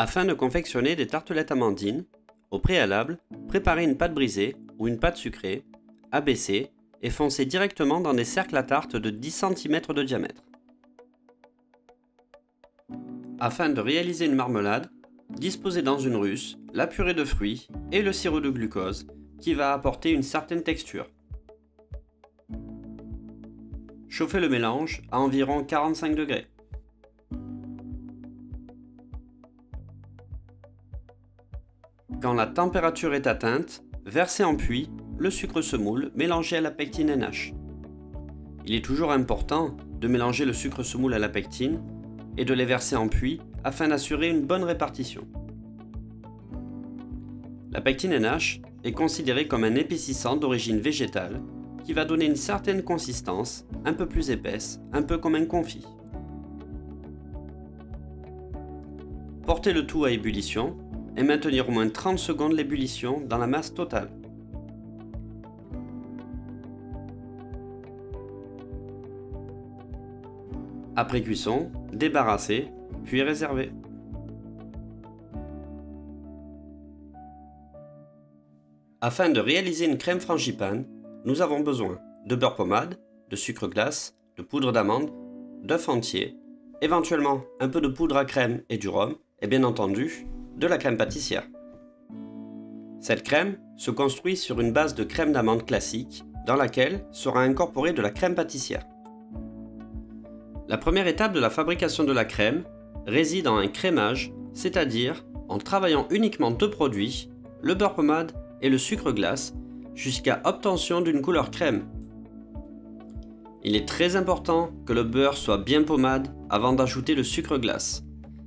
Afin de confectionner des tartelettes amandines, au préalable, préparez une pâte brisée ou une pâte sucrée, abaissez et foncez directement dans des cercles à tarte de 10 cm de diamètre. Afin de réaliser une marmelade, disposez dans une russe la purée de fruits et le sirop de glucose qui va apporter une certaine texture. Chauffez le mélange à environ 45 degrés. Quand la température est atteinte, versez en puits le sucre semoule mélangé à la pectine NH. Il est toujours important de mélanger le sucre semoule à la pectine et de les verser en puits afin d'assurer une bonne répartition. La pectine NH est considérée comme un épaississant d'origine végétale qui va donner une certaine consistance, un peu plus épaisse, un peu comme un confit. Portez le tout à ébullition et maintenir au moins 30 secondes l'ébullition dans la masse totale. Après cuisson, débarrassez, puis réservez. Afin de réaliser une crème frangipane, nous avons besoin de beurre pommade, de sucre glace, de poudre d'amande, d'œufs entiers, éventuellement un peu de poudre à crème et du rhum, et bien entendu, de la crème pâtissière. Cette crème se construit sur une base de crème d'amande classique, dans laquelle sera incorporée de la crème pâtissière. La première étape de la fabrication de la crème réside en un crémage, c'est-à-dire en travaillant uniquement deux produits, le beurre pommade et le sucre glace, jusqu'à obtention d'une couleur crème. Il est très important que le beurre soit bien pommade avant d'ajouter le sucre glace.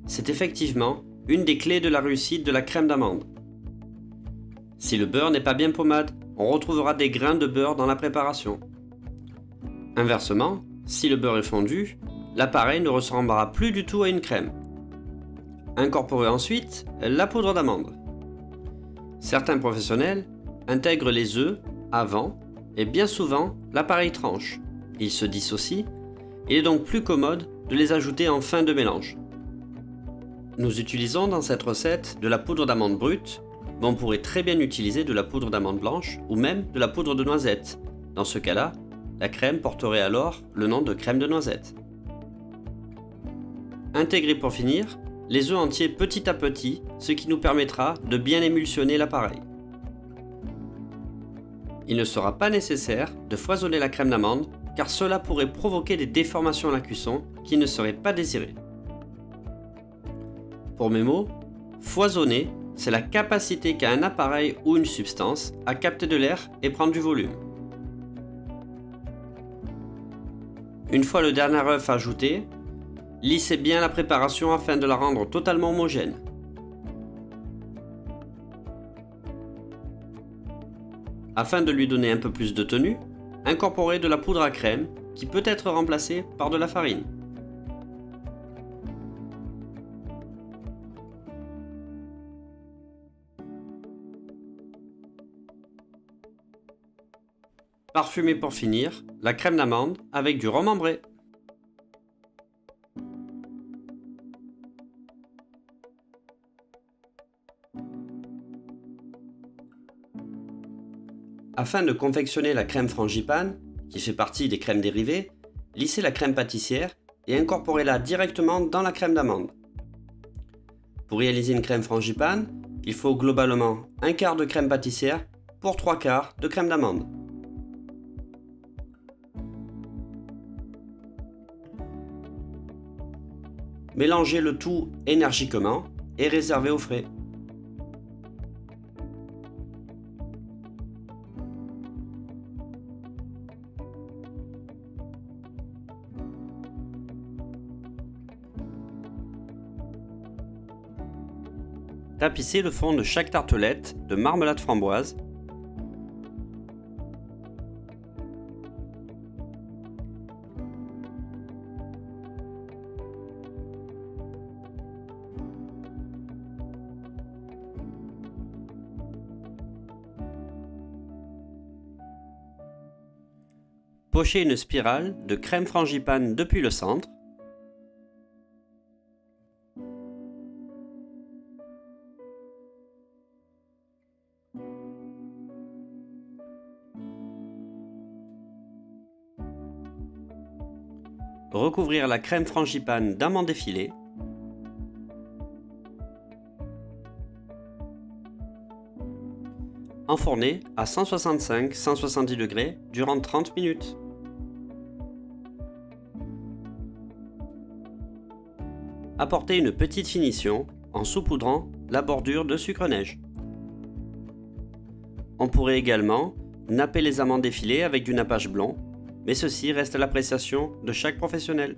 C'est effectivement une des clés de la réussite de la crème d'amande. Si le beurre n'est pas bien pommade, on retrouvera des grains de beurre dans la préparation. Inversement, si le beurre est fondu, l'appareil ne ressemblera plus du tout à une crème. Incorporez ensuite la poudre d'amande. Certains professionnels intègrent les œufs avant et bien souvent l'appareil tranche. Ils se dissocient, il est donc plus commode de les ajouter en fin de mélange. Nous utilisons dans cette recette de la poudre d'amande brute, mais on pourrait très bien utiliser de la poudre d'amande blanche ou même de la poudre de noisette. Dans ce cas-là, la crème porterait alors le nom de crème de noisette. Intégrez pour finir les œufs entiers petit à petit, ce qui nous permettra de bien émulsionner l'appareil. Il ne sera pas nécessaire de foisonner la crème d'amande car cela pourrait provoquer des déformations à la cuisson qui ne seraient pas désirées. Pour mes mots, foisonner, c'est la capacité qu'a un appareil ou une substance à capter de l'air et prendre du volume. Une fois le dernier œuf ajouté, lissez bien la préparation afin de la rendre totalement homogène. Afin de lui donner un peu plus de tenue, incorporez de la poudre à crème qui peut être remplacée par de la farine. Parfumez pour finir la crème d'amande avec du rhum ambré. Afin de confectionner la crème frangipane, qui fait partie des crèmes dérivées, lissez la crème pâtissière et incorporez-la directement dans la crème d'amande. Pour réaliser une crème frangipane, il faut globalement un quart de crème pâtissière pour 3 quarts de crème d'amande. Mélangez le tout énergiquement et réservez au frais. Tapissez le fond de chaque tartelette de marmelade framboise. Pochez une spirale de crème frangipane depuis le centre. recouvrir la crème frangipane d'amandes effilées. Enfourner à 165-170 degrés durant 30 minutes. Apporter une petite finition en saupoudrant la bordure de sucre neige. On pourrait également napper les amandes effilées avec du nappage blond, mais ceci reste à l'appréciation de chaque professionnel.